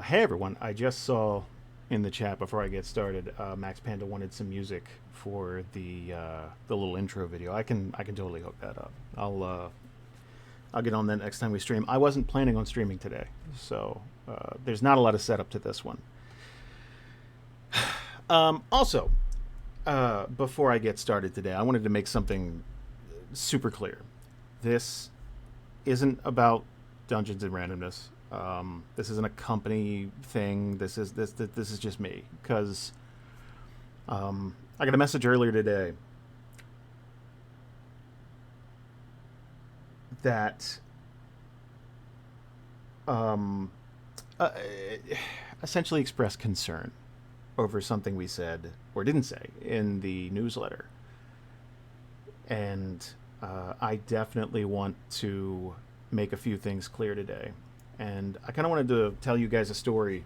Hey everyone, I just saw in the chat before I get started, Max Panda wanted some music for the little intro video. I can totally hook that up. I'll get on that next time we stream. I wasn't planning on streaming today, so there's not a lot of setup to this one. Also, before I get started today, I wanted to make something super clear. This isn't about Dungeons and Randomness. This isn't a company thing. This is just me because I got a message earlier today that um, uh, essentially expressed concern over something we said or didn't say in the newsletter, and I definitely want to make a few things clear today. And I kind of wanted to tell you guys a story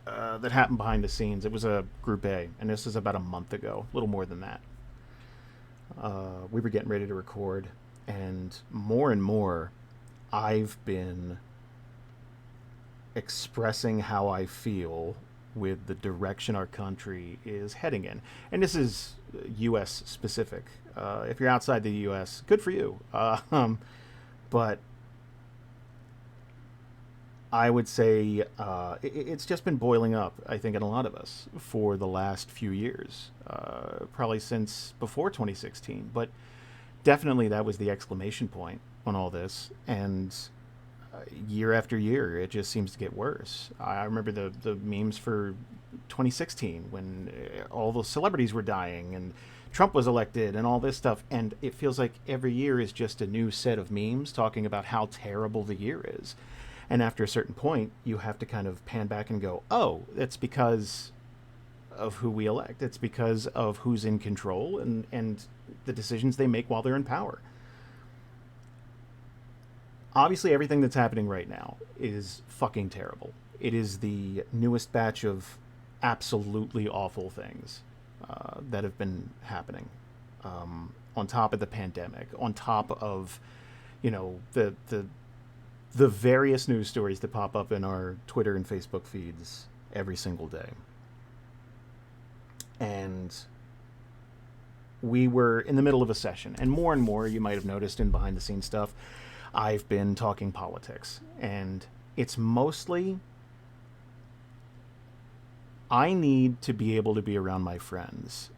that happened behind the scenes. It was a Group A, and this is about a month ago, a little more than that. We were getting ready to record, and more, I've been expressing how I feel with the direction our country is heading in. And this is U.S. specific. If you're outside the U.S., good for you. But I would say it's just been boiling up, I think, in a lot of us for the last few years, probably since before 2016. But definitely that was the exclamation point on all this. And year after year, it just seems to get worse. I remember the memes for 2016 when all the celebrities were dying and Trump was elected and all this stuff. And it feels like every year is just a new set of memes talking about how terrible the year is. And after a certain point, you have to kind of pan back and go, oh, it's because of who we elect. It's because of who's in control and the decisions they make while they're in power. Obviously, everything that's happening right now is fucking terrible. It is the newest batch of absolutely awful things that have been happening. On top of the pandemic, on top of, the various news stories that pop up in our Twitter and Facebook feeds every single day. And we were in the middle of a session, and more, you might have noticed in behind the scenes stuff, I've been talking politics. And it's mostly I need to be able to be around my friends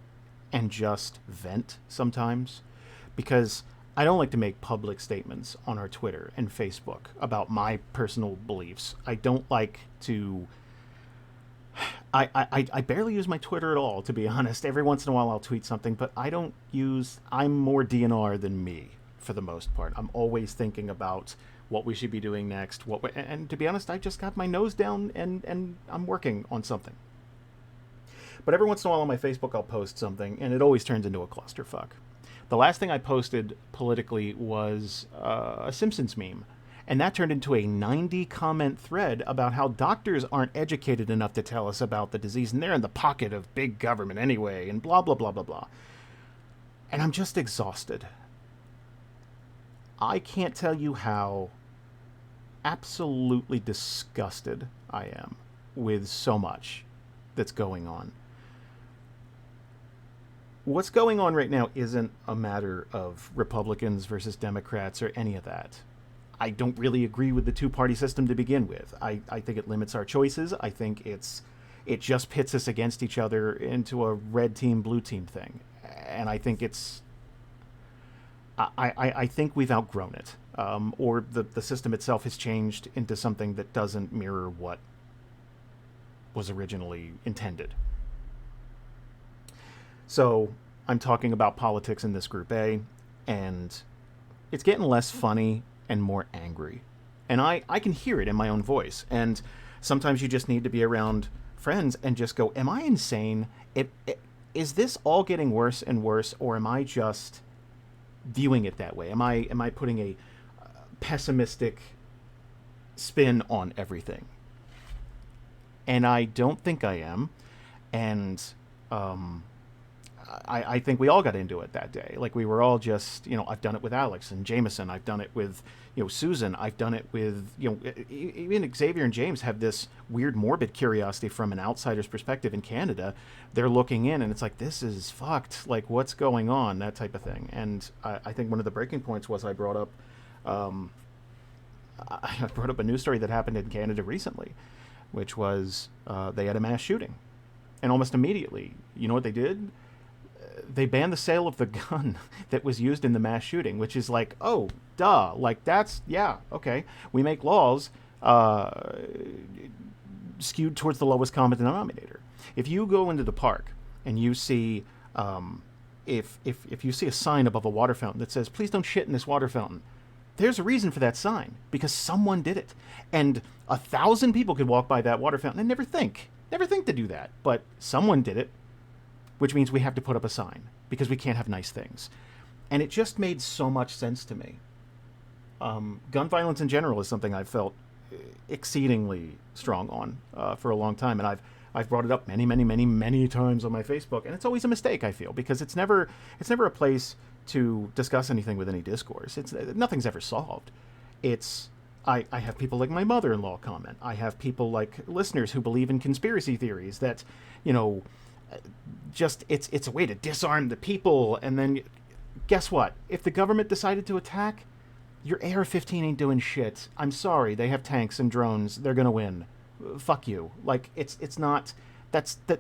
and just vent sometimes, because I don't like to make public statements on our Twitter and Facebook about my personal beliefs. I don't like to. I barely use my Twitter at all, to be honest. Every once in a while I'll tweet something, but I don't use. I'm more DNR than me for the most part. I'm always thinking about what we should be doing next. And to be honest, I just got my nose down and I'm working on something. But every once in a while on my Facebook I'll post something, and it always turns into a clusterfuck. The last thing I posted politically was a Simpsons meme. And that turned into a 90 comment thread about how doctors aren't educated enough to tell us about the disease, and they're in the pocket of big government anyway, and blah, blah, blah, blah, blah. And I'm just exhausted. I can't tell you how absolutely disgusted I am with so much that's going on. What's going on right now isn't a matter of Republicans versus Democrats or any of that. I don't really agree with the two-party system to begin with. I think it limits our choices. I think it just pits us against each other into a red team, blue team thing. And I think I think we've outgrown it. Or the system itself has changed into something that doesn't mirror what was originally intended. So I'm talking about politics in this Group A, and it's getting less funny and more angry. And I can hear it in my own voice. And sometimes you just need to be around friends and just go, am I insane? Is this all getting worse and worse, or am I just viewing it that way? Am I putting a pessimistic spin on everything? And I don't think I am. And I think we all got into it that day. Like we were all just, I've done it with Alex and Jameson. I've done it with, Susan. I've done it with, even Xavier and James have this weird morbid curiosity from an outsider's perspective in Canada. They're looking in and it's like, this is fucked. Like what's going on? That type of thing. And I think one of the breaking points was I brought up a news story that happened in Canada recently, which was they had a mass shooting. And almost immediately, you know what they did? They banned the sale of the gun that was used in the mass shooting, which is like, oh, duh. Like, that's, yeah, okay. We make laws skewed towards the lowest common denominator. If you go into the park and you see, if you see a sign above a water fountain that says, please don't shit in this water fountain, there's a reason for that sign, because someone did it. And 1,000 people could walk by that water fountain and never think to do that. But someone did it, which means we have to put up a sign, because we can't have nice things. And it just made so much sense to me. Gun violence in general is something I've felt exceedingly strong on for a long time. And I've brought it up many times on my Facebook. And it's always a mistake, I feel, because it's never a place to discuss anything with any discourse. Nothing's ever solved. I have people like my mother-in-law comment. I have people like listeners who believe in conspiracy theories that, just it's a way to disarm the people. And then guess what? If the government decided to attack, your AR-15 ain't doing shit. I'm sorry. They have tanks and drones. They're going to win. Fuck you. Like, it's not... That's the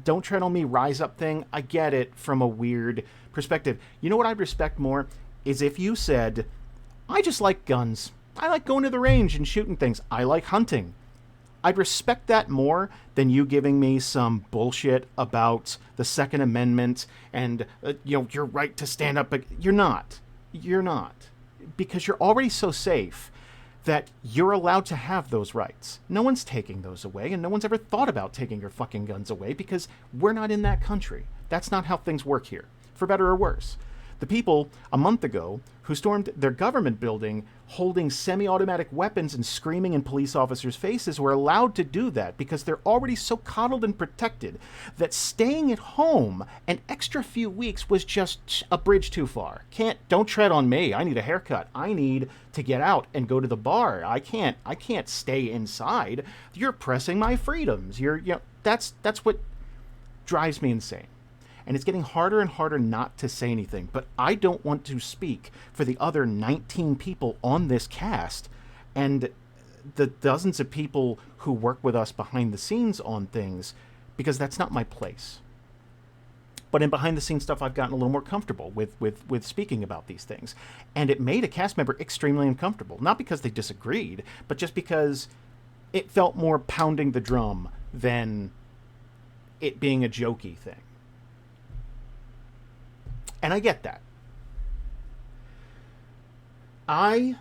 don't tread on me, rise up thing. I get it from a weird perspective. You know what I'd respect more? Is if you said, I just like guns. I like going to the range and shooting things. I like hunting. I'd respect that more than you giving me some bullshit about the Second Amendment and, your right to stand up. You're not. You're not. Because you're already so safe that you're allowed to have those rights. No one's taking those away, and no one's ever thought about taking your fucking guns away, because we're not in that country. That's not how things work here, for better or worse. The people, a month ago, who stormed their government building holding semi-automatic weapons and screaming in police officers' faces were allowed to do that because they're already so coddled and protected that staying at home an extra few weeks was just a bridge too far. Don't tread on me. I need a haircut. I need to get out and go to the bar. I can't stay inside. You're pressing my freedoms. That's what drives me insane. And it's getting harder and harder not to say anything. But I don't want to speak for the other 19 people on this cast and the dozens of people who work with us behind the scenes on things, because that's not my place. But in behind the scenes stuff, I've gotten a little more comfortable with speaking about these things. And it made a cast member extremely uncomfortable. Not because they disagreed, but just because it felt more pounding the drum than it being a jokey thing. And I get that. I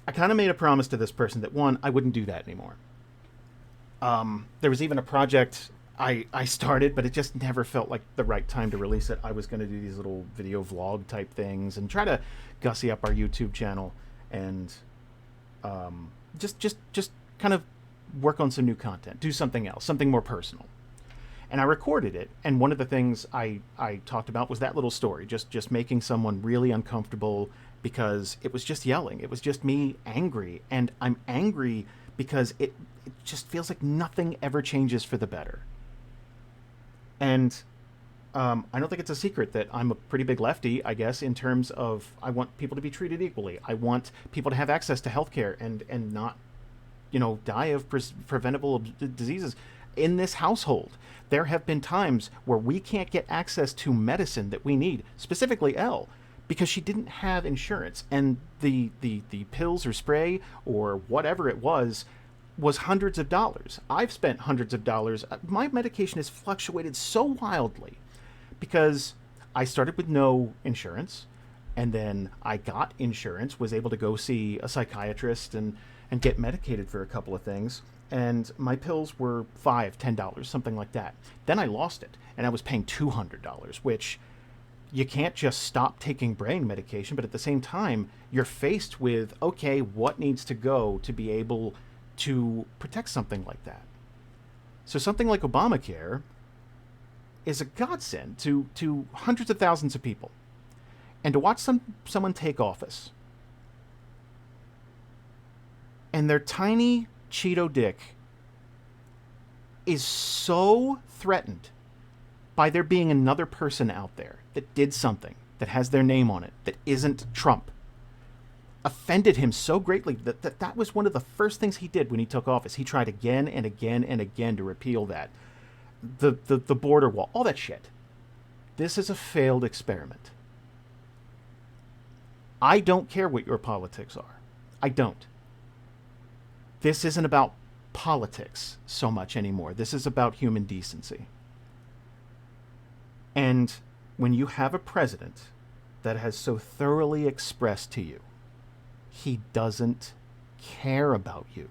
kind of made a promise to this person that, one, I wouldn't do that anymore. There was even a project I started, but it just never felt like the right time to release it. I was going to do these little video vlog type things and try to gussy up our YouTube channel and just kind of work on some new content, do something else, something more personal. And I recorded it, and one of the things I talked about was that little story, just making someone really uncomfortable because it was just yelling. It was just me angry, and I'm angry because it just feels like nothing ever changes for the better. And I don't think it's a secret that I'm a pretty big lefty, I guess, in terms of I want people to be treated equally. I want people to have access to healthcare and not, die of preventable diseases. In this household, there have been times where we can't get access to medicine that we need, specifically Elle, because she didn't have insurance, and the pills or spray or whatever it was hundreds of dollars. I've spent hundreds of dollars. My medication has fluctuated so wildly because I started with no insurance, and then I got insurance, was able to go see a psychiatrist and get medicated for a couple of things. And my pills were $5, $10, something like that. Then I lost it, and I was paying $200, which you can't just stop taking brain medication, but at the same time, you're faced with, okay, what needs to go to be able to protect something like that? So something like Obamacare is a godsend to hundreds of thousands of people. And to watch someone take office and their tiny Cheeto dick is so threatened by there being another person out there that did something that has their name on it that isn't Trump, offended him so greatly that was one of the first things he did when he took office. He tried again and again and again to repeal that. The border wall, all that shit. This is a failed experiment. I don't care what your politics are. I don't. This isn't about politics so much anymore. This is about human decency. And when you have a president that has so thoroughly expressed to you he doesn't care about you,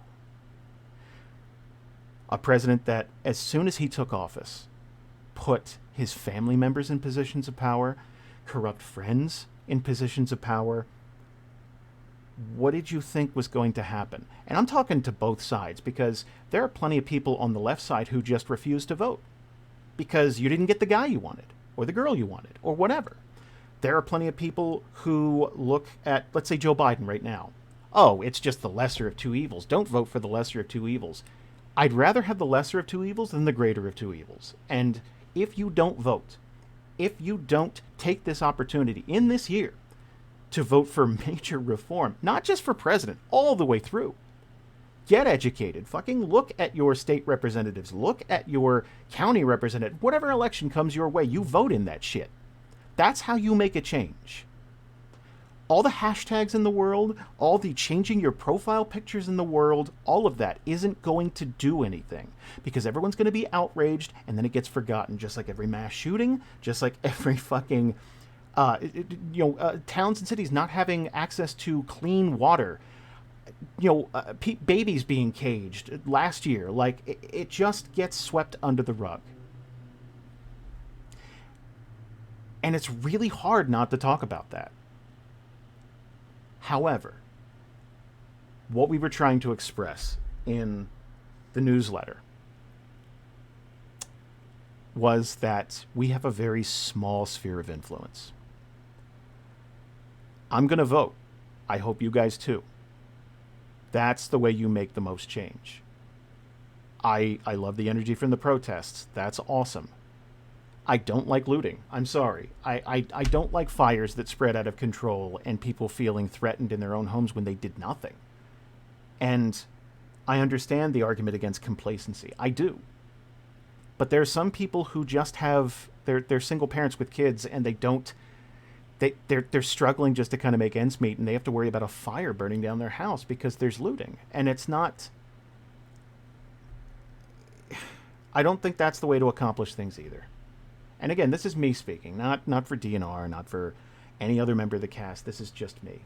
a president that, as soon as he took office, put his family members in positions of power, corrupt friends in positions of power, what did you think was going to happen? And I'm talking to both sides, because there are plenty of people on the left side who just refuse to vote because you didn't get the guy you wanted or the girl you wanted or whatever. There are plenty of people who look at, let's say, Joe Biden right now. Oh, it's just the lesser of two evils. Don't vote for the lesser of two evils. I'd rather have the lesser of two evils than the greater of two evils. And if you don't vote, if you don't take this opportunity in this year to vote for major reform, not just for president, all the way through, get educated. Fucking look at your state representatives. Look at your county representative. Whatever election comes your way, you vote in that shit. That's how you make a change. All the hashtags in the world, all the changing your profile pictures in the world, all of that isn't going to do anything, because everyone's going to be outraged and then it gets forgotten, just like every mass shooting, just like every fucking, towns and cities not having access to clean water, babies being caged last year. Like, it just gets swept under the rug. And it's really hard not to talk about that. However, what we were trying to express in the newsletter was that we have a very small sphere of influence. I'm going to vote. I hope you guys too. That's the way you make the most change. I love the energy from the protests. That's awesome. I don't like looting. I'm sorry. I don't like fires that spread out of control and people feeling threatened in their own homes when they did nothing. And I understand the argument against complacency. I do. But there are some people who just have, they're single parents with kids, and they're struggling just to kind of make ends meet, and they have to worry about a fire burning down their house because there's looting. And it's not, I don't think that's the way to accomplish things either. And again, this is me speaking, not for DNR, not for any other member of the cast. This is just me.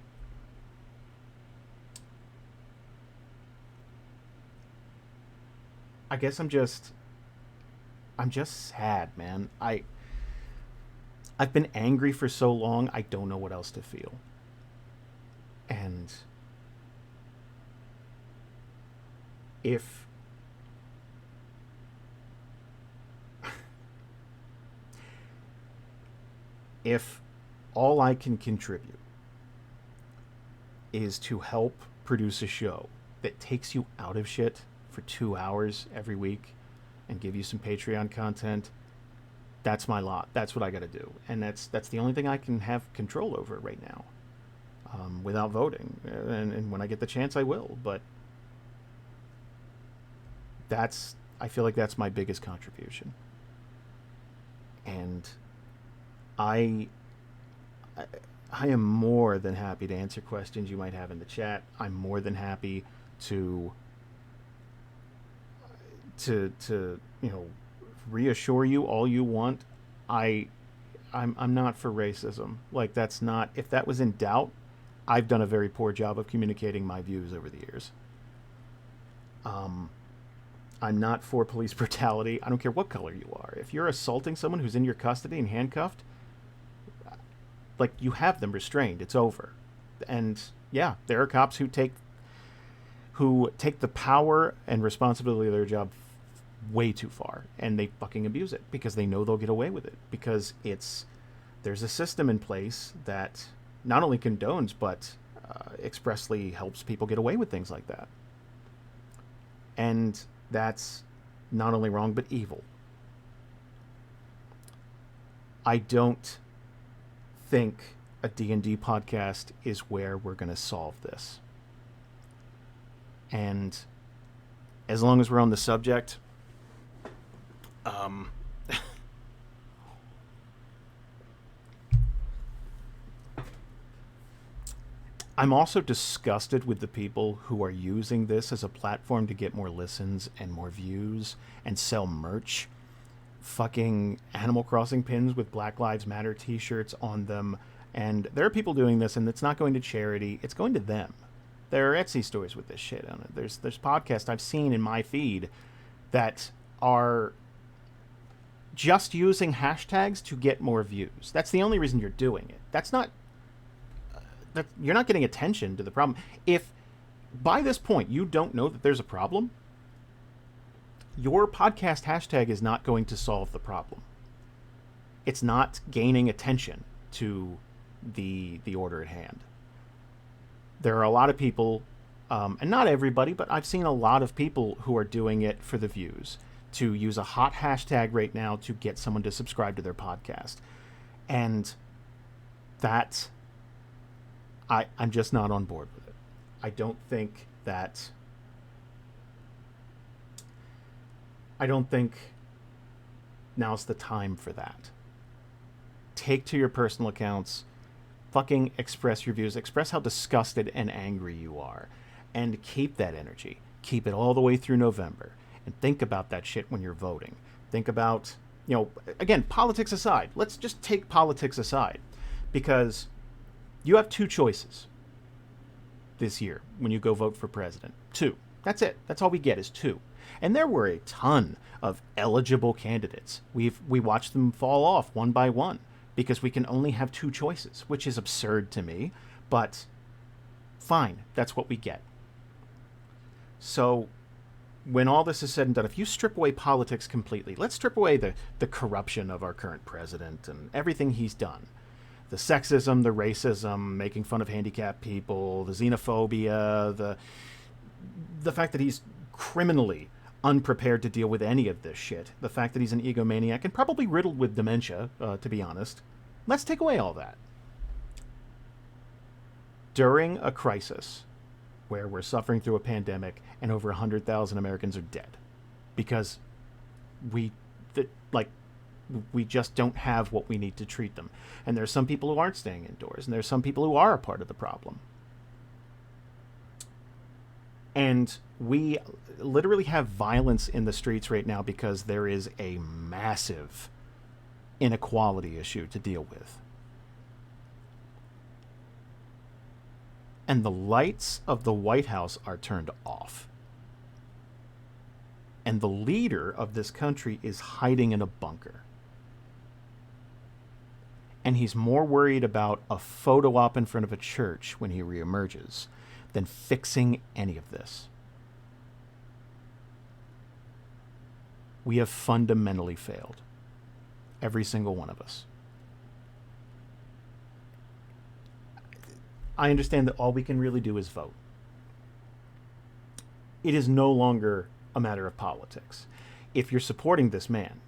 I guess I'm just sad, man. I've been angry for so long, I don't know what else to feel. And if all I can contribute is to help produce a show that takes you out of shit for 2 hours every week and give you some Patreon content, that's my lot. That's what I got to do. And that's the only thing I can have control over right now, without voting. And when I get the chance, I will. But I feel like that's my biggest contribution. And I am more than happy to answer questions you might have in the chat. I'm more than happy to reassure you all you want. I'm not for racism. Like, that's not, if that was in doubt, I've done a very poor job of communicating my views over the years. I'm not for police brutality. I don't care what color you are. If you're assaulting someone who's in your custody and handcuffed, like, you have them restrained. It's over. And yeah, there are cops who take the power and responsibility of their job way too far, and they fucking abuse it because they know they'll get away with it, because there's a system in place that not only condones but expressly helps people get away with things like that. And that's not only wrong but evil. I don't think a D&D podcast is where we're going to solve this. And as long as we're on the subject, I'm also disgusted with the people who are using this as a platform to get more listens and more views and sell merch. Fucking Animal Crossing pins with Black Lives Matter t-shirts on them. And there are people doing this, and it's not going to charity. It's going to them. There are Etsy stores with this shit on it. There's podcasts I've seen in my feed that are just using hashtags to get more views. That's the only reason you're doing it. That's not... you're not getting attention to the problem. If by this point you don't know that there's a problem, your podcast hashtag is not going to solve the problem. It's not gaining attention to the order at hand. There are a lot of people, and not everybody, but I've seen a lot of people who are doing it for the views, to use a hot hashtag right now to get someone to subscribe to their podcast. And that... I'm just not on board with it. I don't think now's the time for that. Take to your personal accounts, fucking express your views, express how disgusted and angry you are, and keep that energy. Keep it all the way through November, and think about that shit when you're voting. Think about, again, politics aside. Let's just take politics aside, because you have two choices this year when you go vote for president. Two. That's it. That's all we get is two. And there were a ton of eligible candidates. We watched them fall off one by one because we can only have two choices, which is absurd to me, but fine. That's what we get. So when all this is said and done, if you strip away politics completely, let's strip away the corruption of our current president and everything he's done. The sexism, the racism, making fun of handicapped people, the xenophobia, the fact that he's criminally unprepared to deal with any of this shit, the fact that he's an egomaniac and probably riddled with dementia, to be honest. Let's take away all that. During a crisis where we're suffering through a pandemic and over 100,000 Americans are dead because we just don't have what we need to treat them. And there's some people who aren't staying indoors, and there's some people who are a part of the problem. And we literally have violence in the streets right now because there is a massive inequality issue to deal with. And the lights of the White House are turned off. And the leader of this country is hiding in a bunker. And he's more worried about a photo op in front of a church when he reemerges than fixing any of this. We have fundamentally failed. Every single one of us. I understand that all we can really do is vote. It is no longer a matter of politics. If you're supporting this man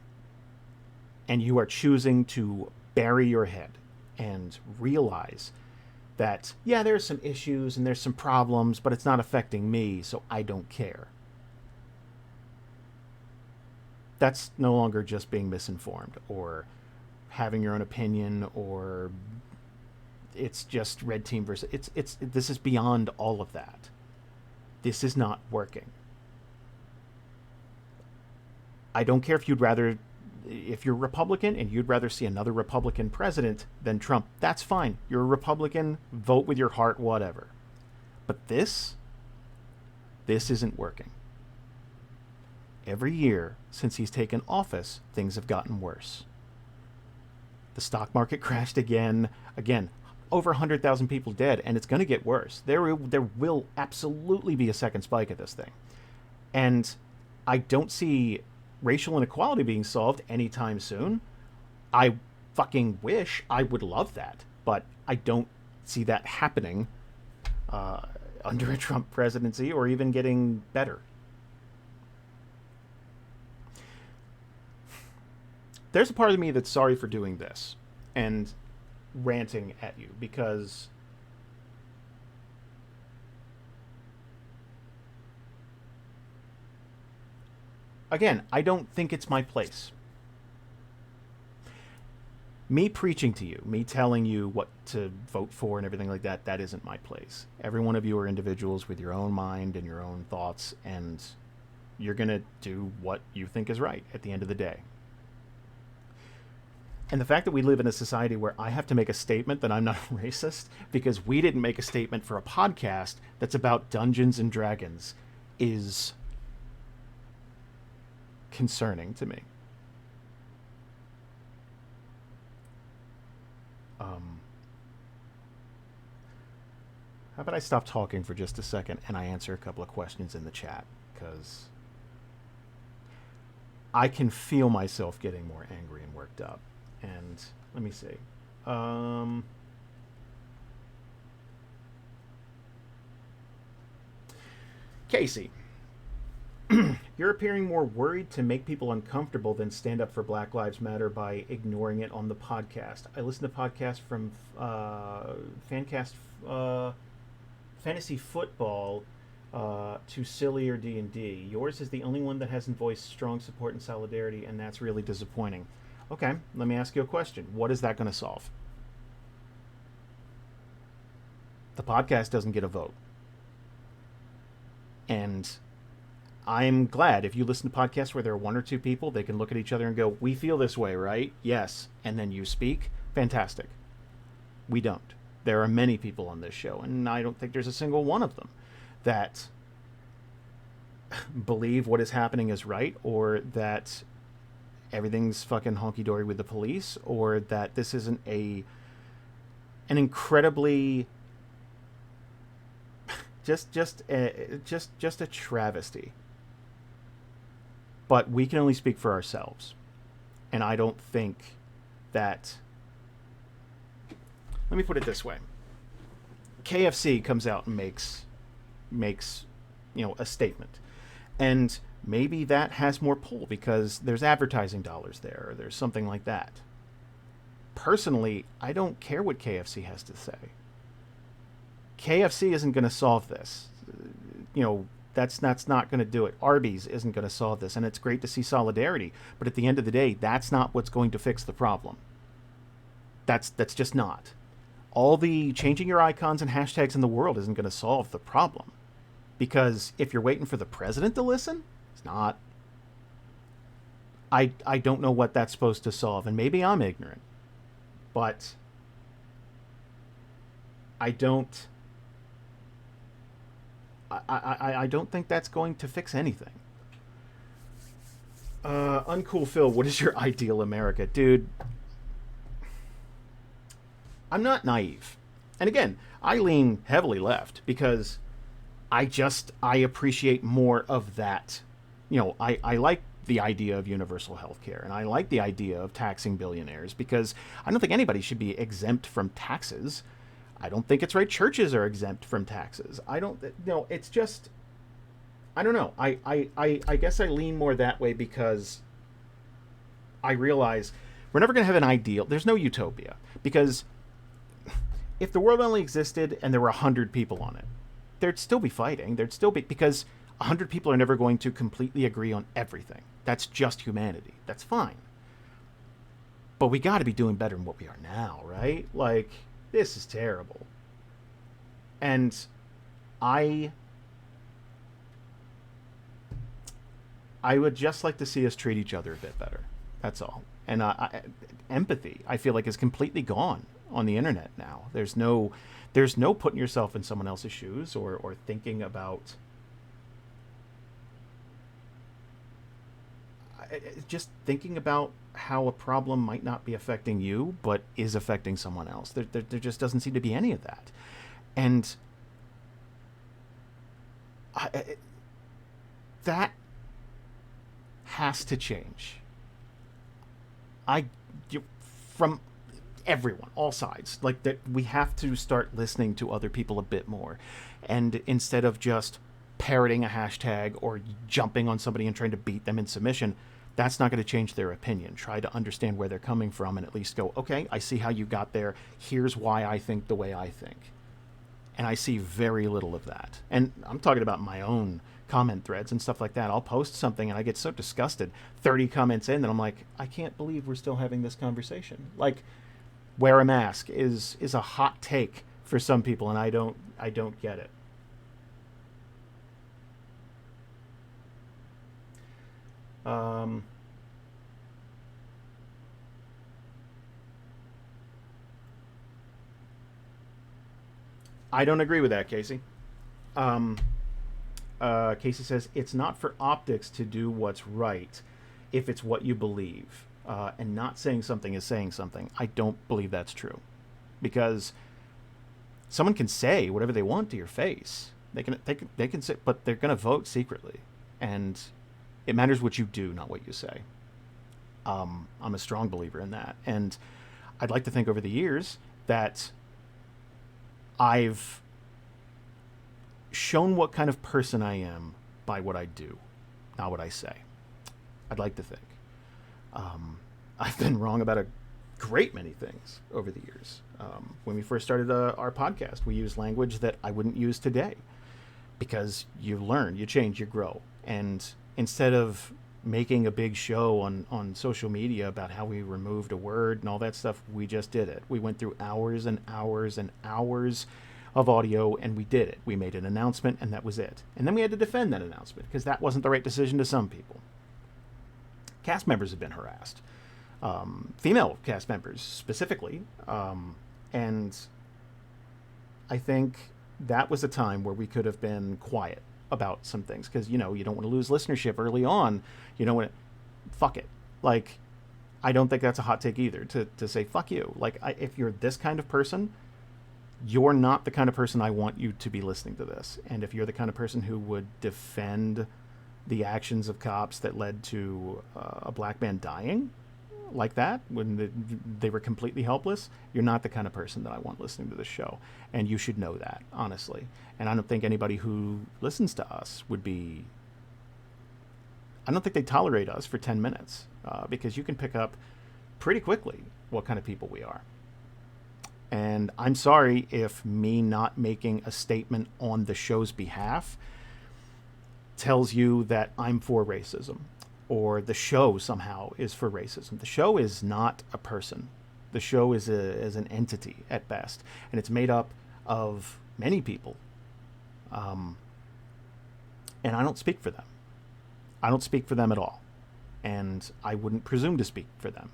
and you are choosing to bury your head and realize that, yeah, there's some issues and there's some problems, but it's not affecting me, so I don't care. That's no longer just being misinformed or having your own opinion, or it's just red team versus... This is beyond all of that. This is not working. I don't care if you're Republican and you'd rather see another Republican president than Trump. That's fine. You're a Republican. Vote with your heart, whatever. But this isn't working. Every year since he's taken office, things have gotten worse. The stock market crashed again. Again, over 100,000 people dead, and it's going to get worse. There will absolutely be a second spike of this thing. And I don't see racial inequality being solved anytime soon. I fucking wish. I would love that, but I don't see that happening under a Trump presidency or even getting better. There's a part of me that's sorry for doing this and ranting at you because again, I don't think it's my place. Me preaching to you, me telling you what to vote for and everything like that, that isn't my place. Every one of you are individuals with your own mind and your own thoughts, and you're going to do what you think is right at the end of the day. And the fact that we live in a society where I have to make a statement that I'm not racist because we didn't make a statement for a podcast that's about Dungeons and Dragons is concerning to me. How about I stop talking for just a second and I answer a couple of questions in the chat, because I can feel myself getting more angry and worked up. And let me see. Casey, you're appearing more worried to make people uncomfortable than stand up for Black Lives Matter by ignoring it on the podcast. I listen to podcasts from Fancast, Fantasy Football, to Silly or D&D. Yours is the only one that hasn't voiced strong support and solidarity, and that's really disappointing. Okay, let me ask you a question. What is that going to solve? The podcast doesn't get a vote. And I'm glad if you listen to podcasts where there are one or two people, they can look at each other and go, we feel this way, right? Yes. And then you speak. Fantastic. We don't. There are many people on this show, and I don't think there's a single one of them that believe what is happening is right, or that everything's fucking honky-dory with the police, or that this isn't an incredibly just a travesty. But we can only speak for ourselves. And I don't think that... Let me put it this way. KFC comes out and makes a statement. And maybe that has more pull because there's advertising dollars there, or there's something like that. Personally, I don't care what KFC has to say. KFC isn't going to solve this. That's not going to do it. Arby's isn't going to solve this. And it's great to see solidarity. But at the end of the day, that's not what's going to fix the problem. That's just not. All the changing your icons and hashtags in the world isn't going to solve the problem. Because if you're waiting for the president to listen, it's not. I don't know what that's supposed to solve. And maybe I'm ignorant. But I don't think that's going to fix anything. Uncool Phil, what is your ideal America? Dude, I'm not naive. And again, I lean heavily left because I appreciate more of that. I like the idea of universal health care, and I like the idea of taxing billionaires because I don't think anybody should be exempt from taxes. I don't think it's right churches are exempt from taxes. It's just, I don't know. I guess I lean more that way because I realize we're never going to have an ideal. There's no utopia. Because if the world only existed and there were 100 people on it, there'd still be fighting. There'd still be, because 100 people are never going to completely agree on everything. That's just humanity. That's fine. But we got to be doing better than what we are now, right? Like, this is terrible. And I would just like to see us treat each other a bit better. That's all. And empathy, I feel like, is completely gone on the internet now. There's no putting yourself in someone else's shoes or thinking about just thinking about how a problem might not be affecting you, but is affecting someone else. There just doesn't seem to be any of that. And that has to change. I, you, from everyone, all sides, like that, we have to start listening to other people a bit more, and instead of just parroting a hashtag or jumping on somebody and trying to beat them in submission, that's not going to change their opinion. Try to understand where they're coming from and at least go, okay, I see how you got there. Here's why I think the way I think. And I see very little of that. And I'm talking about my own comment threads and stuff like that. I'll post something and I get so disgusted 30 comments in that I'm like, I can't believe we're still having this conversation. Like, wear a mask is a hot take for some people, and I don't get it. Um, I don't agree with that, Casey. Um, Casey says it's not for optics to do what's right if it's what you believe. And not saying something is saying something. I don't believe that's true, because someone can say whatever they want to your face. They can say, but they're going to vote secretly, and it matters what you do, not what you say. I'm a strong believer in that, and I'd like to think over the years that I've shown what kind of person I am by what I do, not what I say. I'd like to think. I've been wrong about a great many things over the years. When we first started our podcast, we used language that I wouldn't use today, because you learn, you change, you grow. And instead of making a big show on social media about how we removed a word and all that stuff, we just did it. We went through hours and hours and hours of audio, and we did it. We made an announcement, and that was it. And then we had to defend that announcement because that wasn't the right decision to some people. Cast members have been harassed, female cast members specifically, and I think that was a time where we could have been quiet about some things, because you don't want to lose listenership early on. You don't want to, fuck it. Like, I don't think that's a hot take either, to say fuck you. Like, if you're this kind of person, you're not the kind of person I want you to be listening to this. And if you're the kind of person who would defend the actions of cops that led to a black man dying like that when they were completely helpless, you're not the kind of person that I want listening to this show. And you should know that, honestly. And I don't think anybody who listens to us I don't think they tolerate us for 10 minutes, because you can pick up pretty quickly what kind of people we are. And I'm sorry if me not making a statement on the show's behalf tells you that I'm for racism, or the show somehow is for racism. The show is not a person. The show is an entity at best, and it's made up of many people. And I don't speak for them. I don't speak for them at all, and I wouldn't presume to speak for them.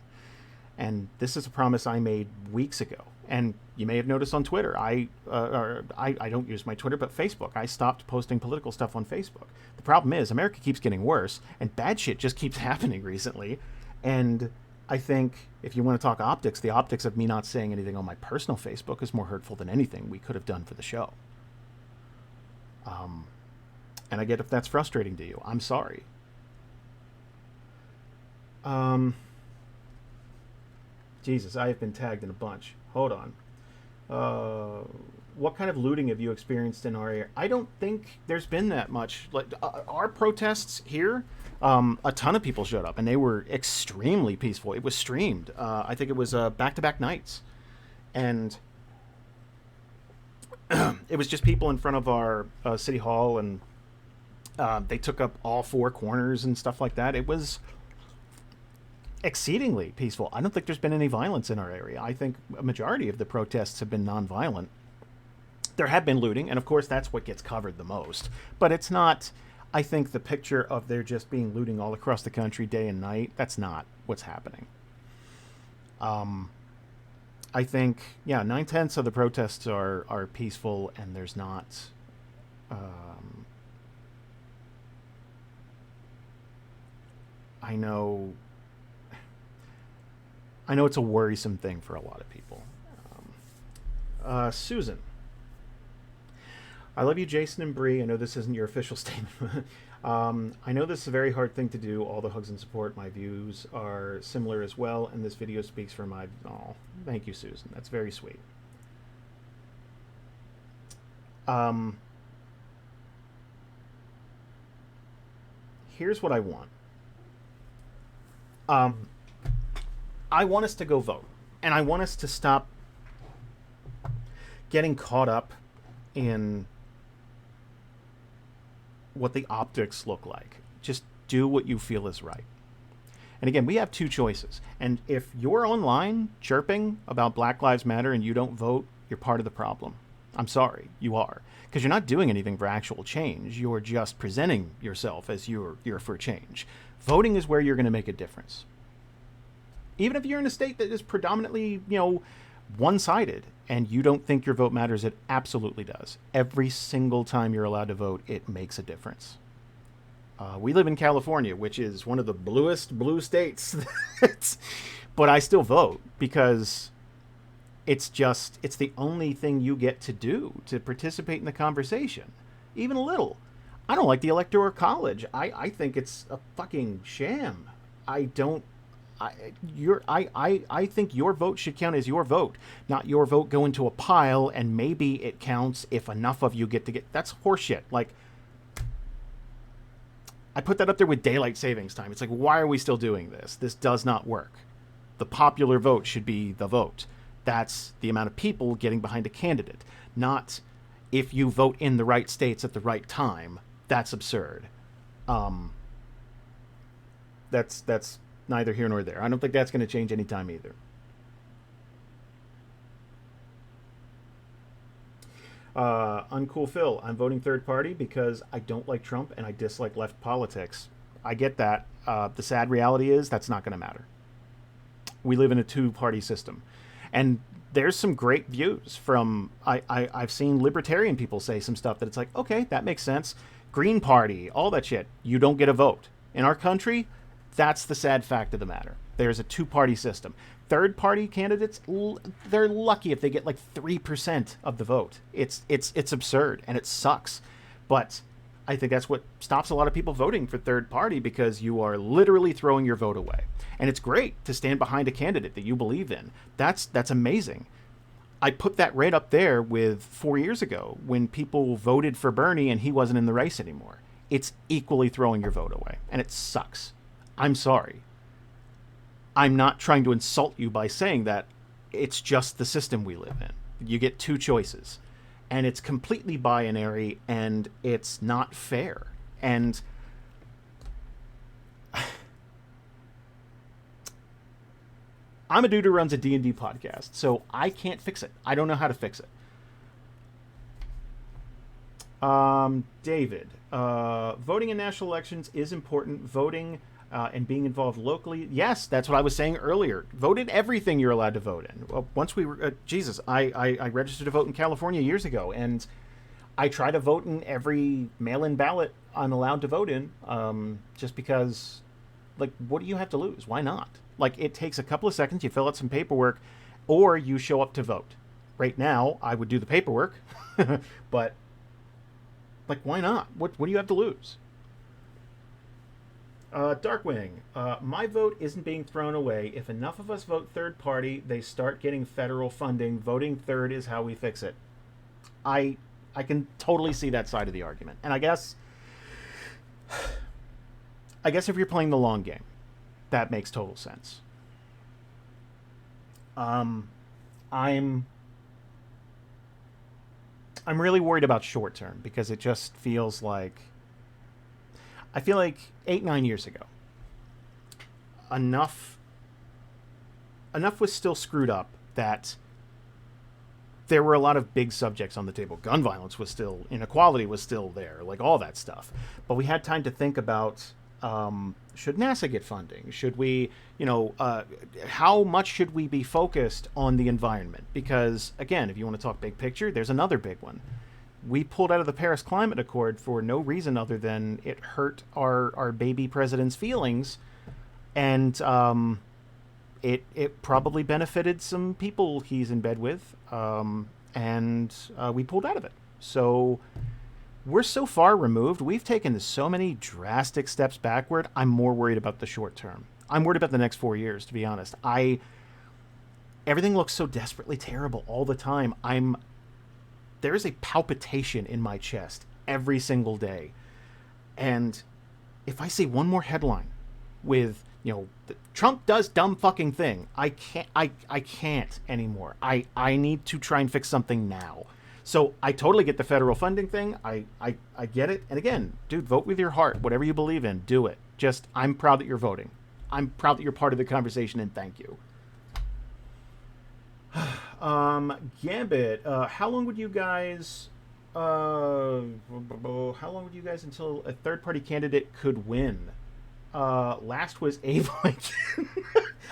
And this is a promise I made weeks ago. And you may have noticed on Twitter, I don't use my Twitter, but Facebook. I stopped posting political stuff on Facebook. The problem is America keeps getting worse, and bad shit just keeps happening recently. And I think if you want to talk optics, the optics of me not saying anything on my personal Facebook is more hurtful than anything we could have done for the show. And I get if that's frustrating to you. I'm sorry. Jesus, I have been tagged in a bunch. Hold on. What kind of looting have you experienced in our area? I don't think there's been that much. Like our protests here, a ton of people showed up, and they were extremely peaceful. It was streamed. I think it was back-to-back nights, and it was just people in front of our city hall, and they took up all four corners and stuff like that. It was exceedingly peaceful. I don't think there's been any violence in our area. I think a majority of the protests have been nonviolent. There have been looting, and of course that's what gets covered the most. But it's not, I think the picture of there just being looting all across the country day and night, that's not what's happening. I think, 9/10 of the protests are peaceful, and there's not... I know it's a worrisome thing for a lot of people. Susan. I love you, Jason and Bree. I know this isn't your official statement. I know this is a very hard thing to do. All the hugs and support. My views are similar as well, and this video speaks for my. Oh, thank you, Susan. That's very sweet. Um, Here's what I want. Um, I want us to go vote, and I want us to stop getting caught up in what the optics look like. Just do what you feel is right. And again, we have two choices. And if you're online chirping about Black Lives Matter and you don't vote, you're part of the problem. I'm sorry, you are. Because you're not doing anything for actual change. You're just presenting yourself as you're for change. Voting is where you're going to make a difference. Even if you're in a state that is predominantly, one-sided, and you don't think your vote matters, it absolutely does. Every single time you're allowed to vote, it makes a difference. We live in California, which is one of the bluest blue states. But I still vote because it's the only thing you get to do to participate in the conversation, even a little. I don't like the Electoral College. I think it's a fucking sham. I think your vote should count as your vote, not your vote go into a pile and maybe it counts if enough of you get. That's horseshit. Like, I put that up there with daylight savings time. It's like, why are we still doing this? This does not work. The popular vote should be the vote. That's the amount of people getting behind a candidate, not if you vote in the right states at the right time. That's absurd. That's neither here nor there. I don't think that's going to change anytime either. Uncool Phil, I'm voting third party because I don't like Trump and I dislike left politics. I get that. The sad reality is that's not going to matter. We live in a two-party system. And there's some great views from, I've seen libertarian people say some stuff that it's like, okay, that makes sense. Green Party, all that shit. You don't get a vote. In our country, that's the sad fact of the matter. There's a two-party system. Third-party candidates, they're lucky if they get like 3% of the vote. It's absurd, and it sucks. But I think that's what stops a lot of people voting for third party, because you are literally throwing your vote away. And it's great to stand behind a candidate that you believe in. That's amazing. I put that right up there with 4 years ago when people voted for Bernie and he wasn't in the race anymore. It's equally throwing your vote away, and it sucks. I'm sorry. I'm not trying to insult you by saying that. It's just the system we live in. You get two choices, and it's completely binary, and it's not fair. And I'm a dude who runs a D&D podcast, so I can't fix it. I don't know how to fix it. David, voting in national elections is important. Voting and being involved locally. Yes, that's what I was saying earlier. Vote in everything you're allowed to vote in. Well, once we were, I registered to vote in California years ago, and I try to vote in every mail-in ballot I'm allowed to vote in, just because, like, what do you have to lose? Why not? Like, it takes a couple of seconds, you fill out some paperwork, or you show up to vote. Right now, I would do the paperwork, but, like, why not? What do you have to lose? Darkwing, my vote isn't being thrown away. If enough of us vote third party, they start getting federal funding. Voting third is how we fix it. I can totally see that side of the argument. And I guess if you're playing the long game, that makes total sense. I'm really worried about short term, because it just feels like, I feel like 8-9 years ago, enough was still screwed up that there were a lot of big subjects on the table. Gun violence was still, inequality was still there, like all that stuff. But we had time to think about, should NASA get funding? Should we, how much should we be focused on the environment? Because, again, if you want to talk big picture, there's another big one. We pulled out of the Paris Climate Accord for no reason other than it hurt our baby president's feelings, and it probably benefited some people he's in bed with, and we pulled out of it. So we're so far removed. We've taken so many drastic steps backward. I'm more worried about the short term. I'm worried about the next 4 years, to be honest. Everything looks so desperately terrible all the time. There is a palpitation in my chest every single day. And if I see one more headline with, Trump does dumb fucking thing, I can't anymore. I need to try and fix something now. So I totally get the federal funding thing. I get it. And again, dude, vote with your heart. Whatever you believe in, do it. Just, I'm proud that you're voting. I'm proud that you're part of the conversation, and thank you. Gambit, how long would you guys until a third-party candidate could win? Last was Abe Lincoln.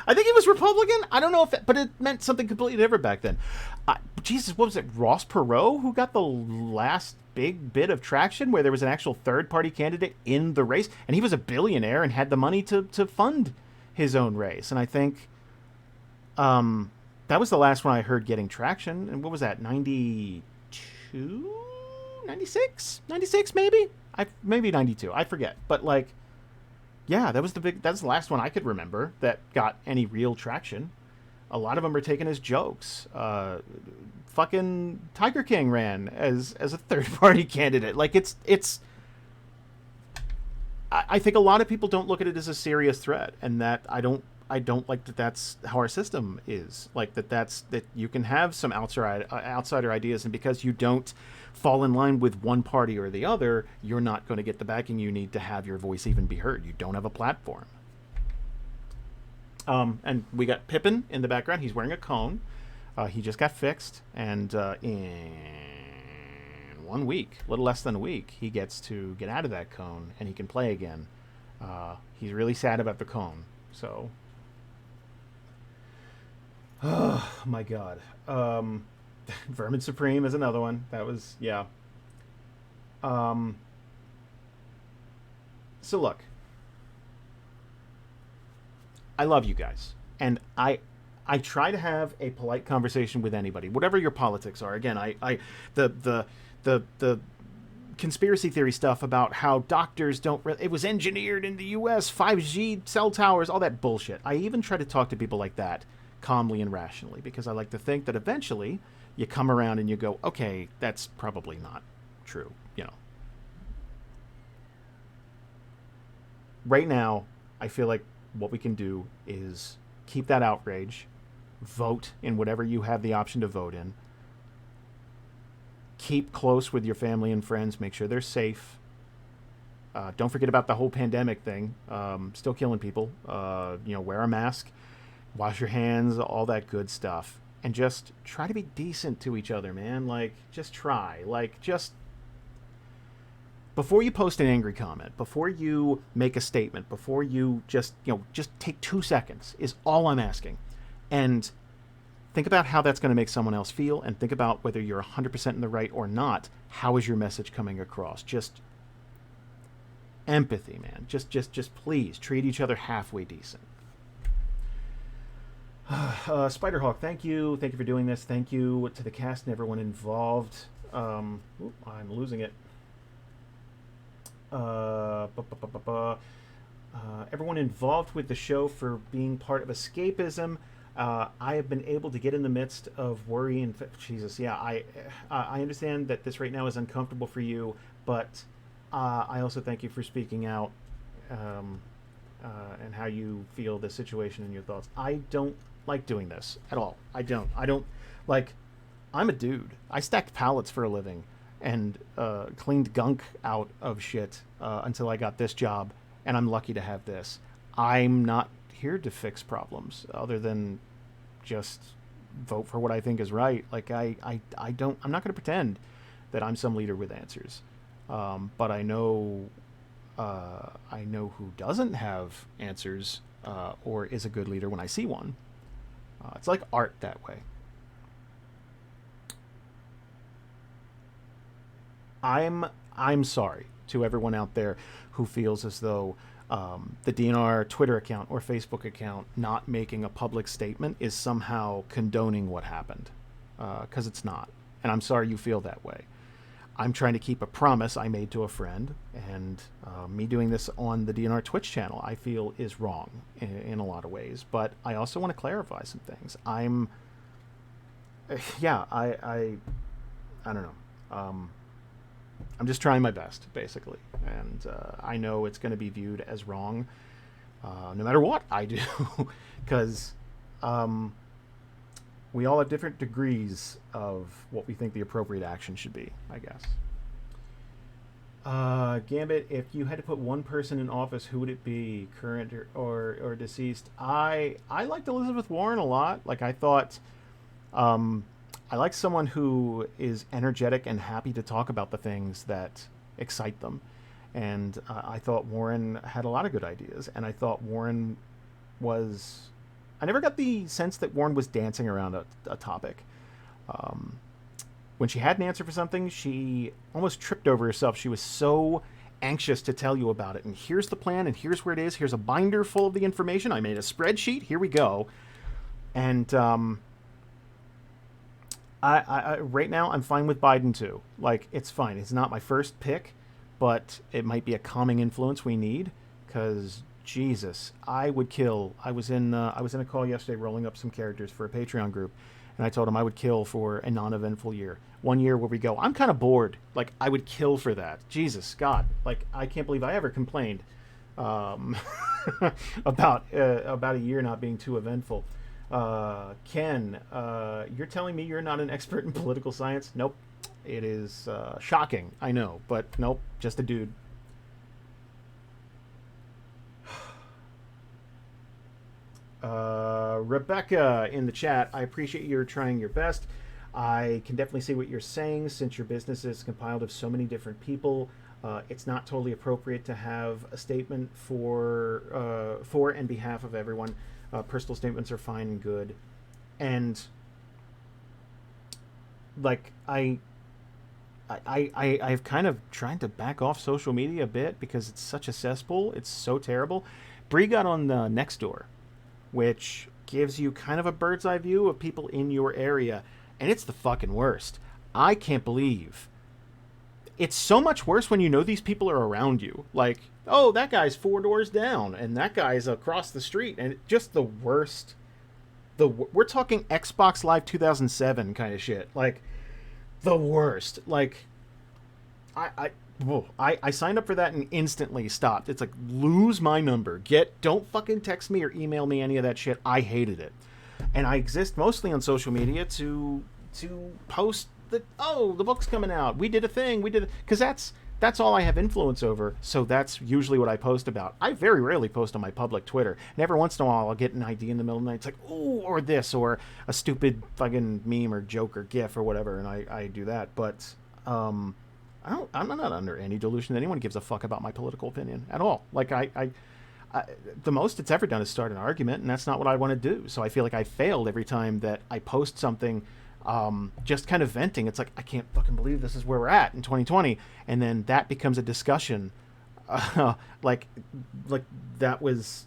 I think he was Republican. I don't know but it meant something completely different back then. Jesus, what was it? Ross Perot who got the last big bit of traction where there was an actual third-party candidate in the race, and he was a billionaire and had the money to fund his own race. And I think, that was the last one I heard getting traction. And what was that? 92, 96, 96 maybe. Maybe 92. I forget. But yeah, that's the last one I could remember that got any real traction. A lot of them are taken as jokes. Fucking Tiger King ran as a third party candidate. I think a lot of people don't look at it as a serious threat, and that I don't like that that's how our system is. That you can have some outsider ideas, and because you don't fall in line with one party or the other, you're not going to get the backing you need to have your voice even be heard. You don't have a platform. And we got Pippin in the background. He's wearing a cone. He just got fixed, and in 1 week, a little less than a week, he gets to get out of that cone and he can play again. He's really sad about the cone, so... Oh my god. Vermin Supreme is another one. That was, yeah. So look, I love you guys, and I try to have a polite conversation with anybody, whatever your politics are. Again, the conspiracy theory stuff about how doctors don't it was engineered in the US, 5G cell towers, all that bullshit. I even try to talk to people like that calmly and rationally, because I like to think that eventually you come around and you go, okay, that's probably not true, Right now, I feel like what we can do is keep that outrage, vote in whatever you have the option to vote in, keep close with your family and friends, make sure they're safe. Don't forget about the whole pandemic thing, still killing people. Wear a mask, wash your hands, all that good stuff. And just try to be decent to each other, man. Just try. Before you post an angry comment, before you make a statement, before you just take 2 seconds is all I'm asking. And think about how that's going to make someone else feel, and think about whether you're 100% in the right or not. How is your message coming across? Just empathy, man. Just please treat each other halfway decent. Spiderhawk, thank you for doing this. Thank you to the cast and everyone involved. I'm losing it. Everyone involved with the show for being part of escapism. I have been able to get in the midst of worry and Jesus. Yeah, I understand that this right now is uncomfortable for you, but I also thank you for speaking out and how you feel the situation and your thoughts. I don't like doing this at all. I don't I'm a dude. I stacked pallets for a living and cleaned gunk out of shit until I got this job, and I'm lucky to have this. I'm not here to fix problems other than just vote for what I think is right. I'm not going to pretend that I'm some leader with answers. But I know who doesn't have answers or is a good leader when I see one. It's like art that way. I'm sorry to everyone out there who feels as though the DNR Twitter account or Facebook account not making a public statement is somehow condoning what happened, because it's not. And I'm sorry you feel that way. I'm trying to keep a promise I made to a friend, and me doing this on the DNR Twitch channel, I feel is wrong in a lot of ways. But I also want to clarify some things. Yeah, I don't know. I'm just trying my best, basically, and I know it's going to be viewed as wrong, no matter what I do, because we all have different degrees of what we think the appropriate action should be, I guess. Gambit, if you had to put one person in office, who would it be, current or deceased? I liked Elizabeth Warren a lot. Like, I thought, I like someone who is energetic and happy to talk about the things that excite them. And I thought Warren had a lot of good ideas. And I thought Warren was... I never got the sense that Warren was dancing around a topic. When she had an answer for something, she almost tripped over herself. She was so anxious to tell you about it. And here's the plan, and here's where it is. Here's a binder full of the information. I made a spreadsheet. Here we go. And I right now, I'm fine with Biden, too. Like, it's fine. It's not my first pick, but it might be a calming influence we need, because... Jesus, I would kill. I was in a call yesterday rolling up some characters for a Patreon group, and I told him I would kill for a non-eventful year. 1 year where we go, I'm kind of bored. Like, I would kill for that. Jesus, God. Like, I can't believe I ever complained about a year not being too eventful. Ken, you're telling me you're not an expert in political science? Nope. It is shocking, I know, but nope, just a dude. Rebecca in the chat, I appreciate you're trying your best. I can definitely see what you're saying. Since your business is compiled of so many different people, it's not totally appropriate to have a statement for and behalf of everyone. Personal statements are fine and good. And like I've kind of tried to back off social media a bit because it's such a cesspool. It's so terrible. Bree got on the Nextdoor, which gives you kind of a bird's eye view of people in your area, and it's the fucking worst. I can't believe. It's so much worse when you know these people are around you. Like, oh, that guy's 4 doors down, and that guy's across the street, and it's just the worst. We're talking Xbox Live 2007 kind of shit. Like, the worst. Like, I signed up for that and instantly stopped. It's like, lose my number. Don't fucking text me or email me any of that shit. I hated it. And I exist mostly on social media to post that, oh, the book's coming out. We did a thing. Because that's all I have influence over. So that's usually what I post about. I very rarely post on my public Twitter. And every once in a while, I'll get an idea in the middle of the night. It's like, ooh, or this, or a stupid fucking meme or joke or GIF or whatever. And I do that. But, I'm not under any delusion that anyone gives a fuck about my political opinion at all. Like, I the most it's ever done is start an argument, and that's not what I want to do. So I feel like I failed every time that I post something, just kind of venting. It's like, I can't fucking believe this is where we're at in 2020, and then that becomes a discussion. Like that was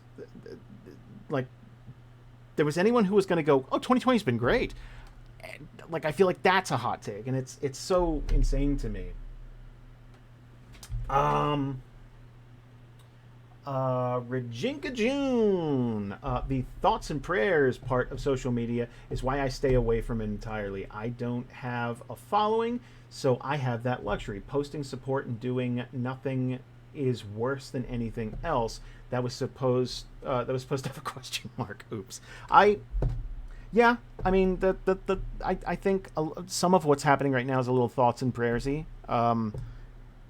like there was anyone who was going to go, oh, 2020's been great. And, like, I feel like that's a hot take, and it's so insane to me. Rajinka June. The thoughts and prayers part of social media is why I stay away from it entirely. I don't have a following, so I have that luxury. Posting support and doing nothing is worse than anything else. That was supposed to have a question mark. Oops. Yeah, I mean, I think some of what's happening right now is a little thoughts and prayersy.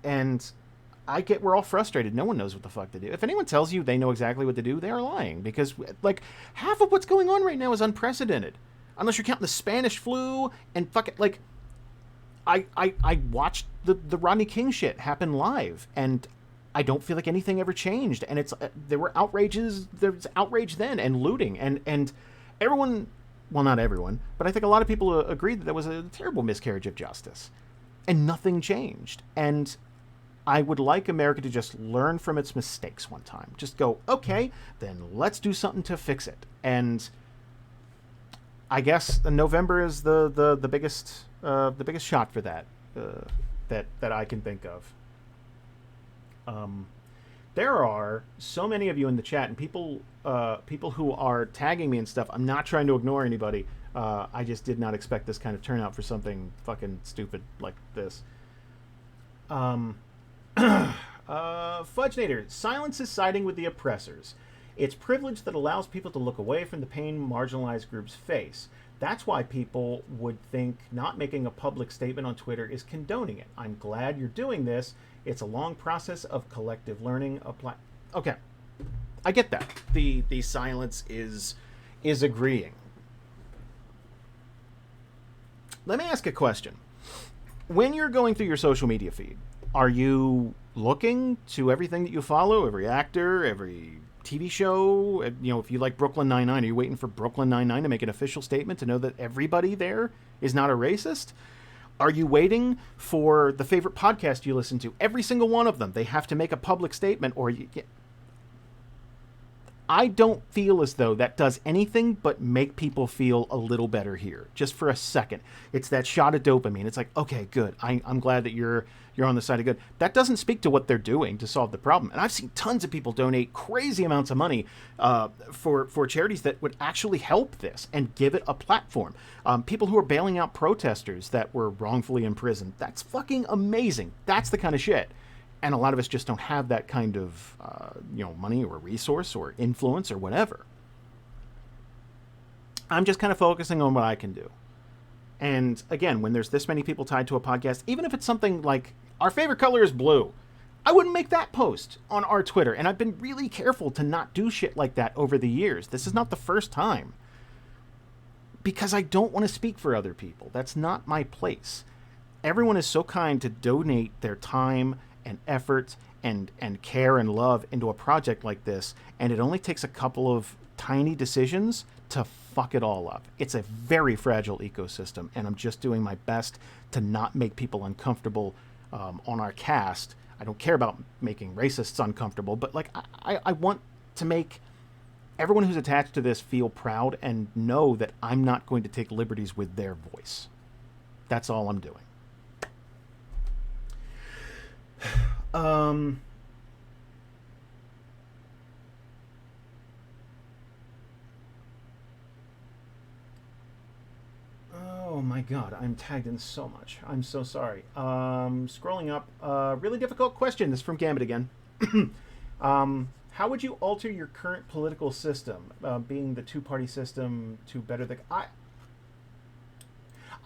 And we're all frustrated. No one knows what the fuck to do. If anyone tells you they know exactly what to do, they are lying, because like half of what's going on right now is unprecedented, unless you're counting the Spanish flu and fucking like. I watched the Rodney King shit happen live, and I don't feel like anything ever changed. And it's there was outrage then, and looting, and everyone. Well, not everyone, but I think a lot of people agreed that was a terrible miscarriage of justice, and nothing changed. And I would like America to just learn from its mistakes one time. Just go, okay, then let's do something to fix it. And I guess November is the biggest shot for that. that I can think of. There are so many of you in the chat, and people who are tagging me and stuff. I'm not trying to ignore anybody. I just did not expect this kind of turnout for something fucking stupid like this. Fudgenator, silence is siding with the oppressors. It's privilege that allows people to look away from the pain marginalized groups face. That's why people would think not making a public statement on Twitter is condoning it. I'm glad you're doing this. It's a long process of collective learning. Okay, I get that. The silence is agreeing. Let me ask a question. When you're going through your social media feed, are you looking to everything that you follow, every actor, every TV show? You know, if you like Brooklyn Nine-Nine, are you waiting for Brooklyn Nine-Nine to make an official statement to know that everybody there is not a racist? Are you waiting for the favorite podcast you listen to? Every single one of them, they have to make a public statement, or I don't feel as though that does anything but make people feel a little better here, just for a second. It's that shot of dopamine. It's like, okay, good. I'm glad that you're on the side of good. That doesn't speak to what they're doing to solve the problem. And I've seen tons of people donate crazy amounts of money for charities that would actually help this and give it a platform. People who are bailing out protesters that were wrongfully imprisoned. That's fucking amazing. That's the kind of shit. And a lot of us just don't have that kind of, money or resource or influence or whatever. I'm just kind of focusing on what I can do. And again, when there's this many people tied to a podcast, even if it's something like our favorite color is blue, I wouldn't make that post on our Twitter. And I've been really careful to not do shit like that over the years. This is not the first time. Because I don't want to speak for other people. That's not my place. Everyone is so kind to donate their time and effort and care and love into a project like this, and it only takes a couple of tiny decisions to fuck it all up. It's a very fragile ecosystem, and I'm just doing my best to not make people uncomfortable on our cast. I don't care about making racists uncomfortable, but like I want to make everyone who's attached to this feel proud and know that I'm not going to take liberties with their voice. That's all I'm doing. Oh my god, I'm tagged in so much. I'm so sorry. Scrolling up, really difficult question. This is from Gambit again. How would you alter your current political system, being the two-party system, to better the... I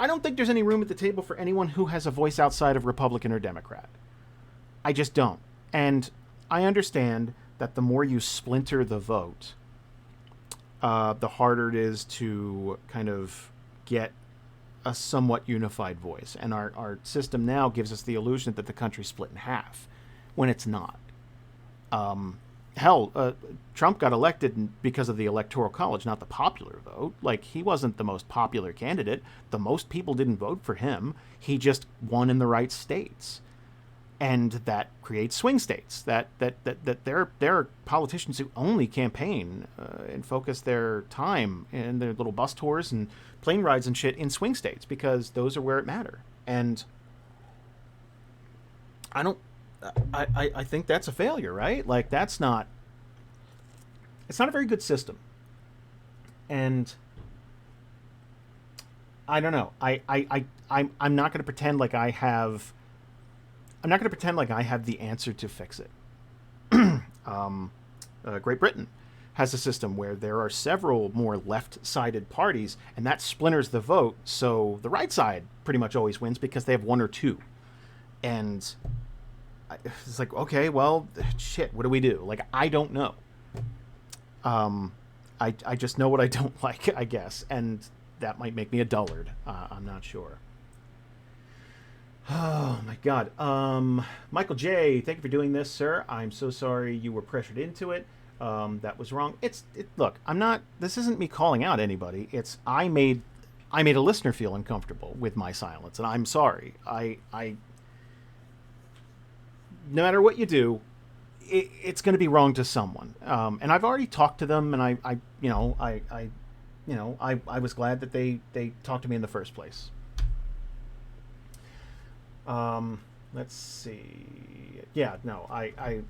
don't think there's any room at the table for anyone who has a voice outside of Republican or Democrat. I just don't. And I understand that the more you splinter the vote, the harder it is to kind of get a somewhat unified voice. And our system now gives us the illusion that the country's split in half, when it's not. Trump got elected because of the Electoral College, not the popular vote. Like, he wasn't the most popular candidate. The most people didn't vote for him. He just won in the right states. And that creates swing states. That there are politicians who only campaign and focus their time and their little bus tours and plane rides and shit in swing states, because those are where it matter. And I think that's a failure, right? Like, it's not a very good system. And I don't know. I'm not going to pretend like I have the answer to fix it. Great Britain has a system where there are several more left-sided parties, and that splinters the vote, so the right side pretty much always wins because they have one or two. And it's like, okay, well, shit, what do we do? Like, I don't know. I just know what I don't like, I guess, and that might make me a dullard. I'm not sure. Oh my god. Michael J, thank you for doing this, sir. I'm so sorry you were pressured into it. That was wrong. Look, this isn't me calling out anybody. It's I made a listener feel uncomfortable with my silence, and I'm sorry. No matter what you do, it's going to be wrong to someone. And I've already talked to them, and I was glad that they talked to me in the first place. Let's see. Yeah, no,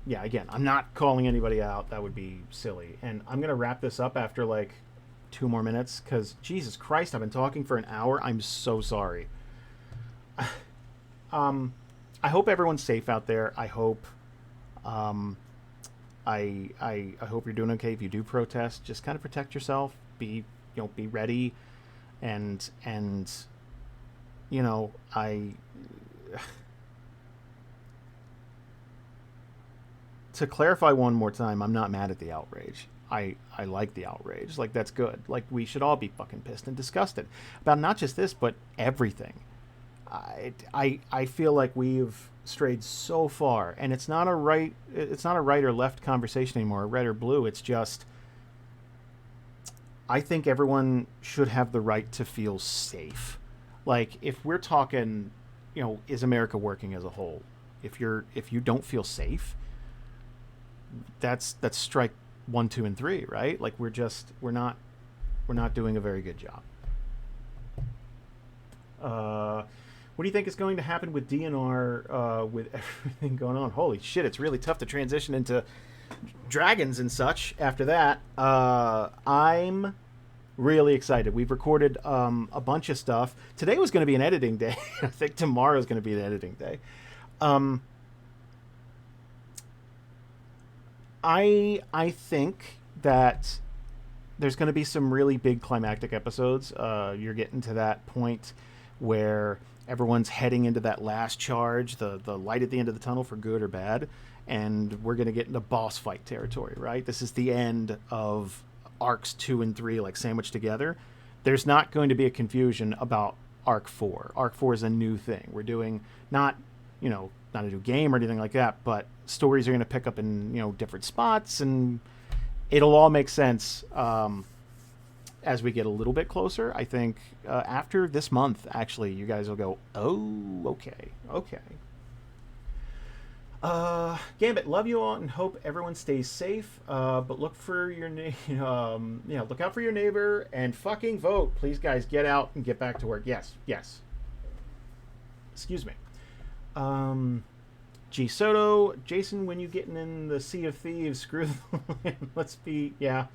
yeah, again, I'm not calling anybody out. That would be silly. And I'm going to wrap this up after like 2 more minutes because Jesus Christ, I've been talking for an hour. I'm so sorry. um, I hope everyone's safe out there. I hope, um, I hope you're doing okay. If you do protest, just kind of protect yourself. Be ready, and you know, I to clarify one more time, I'm not mad at the outrage. I like the outrage. Like that's good. Like we should all be fucking pissed and disgusted about not just this, but everything. I feel like we've strayed so far, and it's not a right or left conversation anymore, red or blue. It's just I think everyone should have the right to feel safe. Like if we're talking, is America working as a whole? If you don't feel safe, that's strike one, two, and three, right? Like we're not doing a very good job. What do you think is going to happen with DNR with everything going on? Holy shit, it's really tough to transition into dragons and such after that. I'm really excited. We've recorded a bunch of stuff. Today was going to be an editing day. I think tomorrow is going to be an editing day. Um, I think that there's going to be some really big climactic episodes. You're getting to that point where everyone's heading into that last charge, the light at the end of the tunnel for good or bad, and we're going to get into boss fight territory, right? This is the end of arcs 2 and 3 like sandwiched together. There's not going to be a confusion about arc 4. Arc 4 is a new thing. We're doing not, not a new game or anything like that, but stories are going to pick up in, different spots, and it'll all make sense as we get a little bit closer. I think after this month, actually, you guys will go, oh, okay. Gambit, love you all and hope everyone stays safe. But look for your look out for your neighbor and fucking vote. Please, guys, get out and get back to work. Yes. Excuse me. G Soto, Jason, when you getting in the Sea of Thieves, screw the let's be, yeah.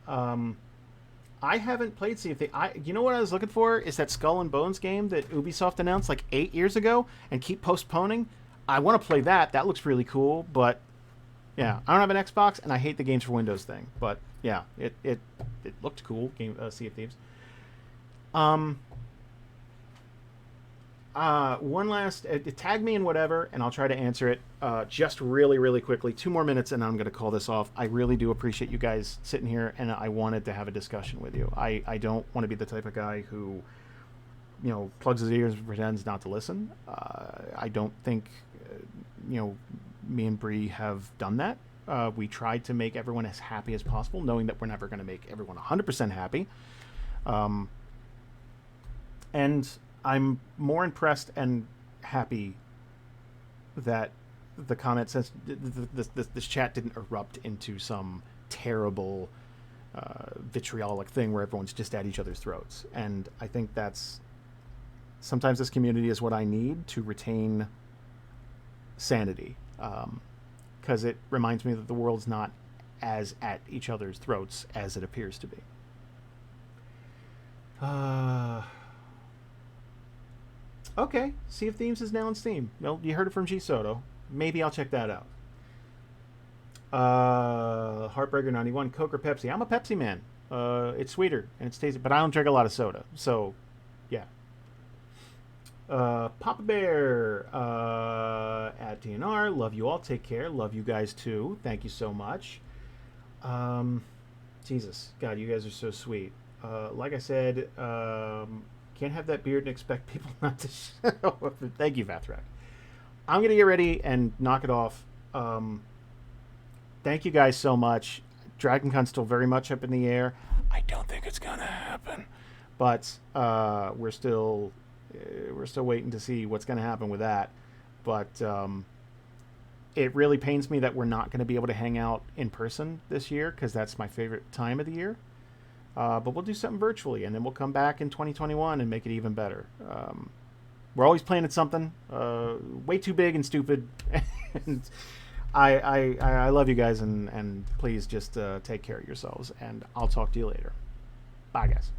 I haven't played Sea of Thieves. You know what I was looking for is that Skull and Bones game that Ubisoft announced like 8 years ago and keep postponing. I want to play that. That looks really cool, but yeah, I don't have an Xbox and I hate the games for Windows thing. But yeah, it looked cool. Sea of Thieves. One last tag me in whatever, and I'll try to answer it. Just really, really quickly. 2 more minutes, and I'm going to call this off. I really do appreciate you guys sitting here, and I wanted to have a discussion with you. I don't want to be the type of guy who, plugs his ears and pretends not to listen. I don't think, me and Bree have done that. We tried to make everyone as happy as possible, knowing that we're never going to make everyone 100% happy. And I'm more impressed and happy that the comment says this chat didn't erupt into some terrible vitriolic thing where everyone's just at each other's throats. And I think that's sometimes this community is what I need to retain sanity, because it reminds me that the world's not as at each other's throats as it appears to be. Okay, Sea of Thieves is now on Steam. Well, you heard it from G Soto. Maybe I'll check that out. Heartbreaker91, Coke or Pepsi? I'm a Pepsi man. It's sweeter and it's tasty, but I don't drink a lot of soda. So, yeah. Papa Bear at DNR. Love you all. Take care. Love you guys too. Thank you so much. Jesus, God, you guys are so sweet. Like I said, can't have that beard and expect people not to show up. Thank you, Vathrak. I'm going to get ready and knock it off. Thank you guys so much. DragonCon's still very much up in the air. I don't think it's going to happen. But we're still waiting to see what's going to happen with that. But it really pains me that we're not going to be able to hang out in person this year, because that's my favorite time of the year. But we'll do something virtually, and then we'll come back in 2021 and make it even better. We're always planning something way too big and stupid. And I love you guys, and please just take care of yourselves. And I'll talk to you later. Bye, guys.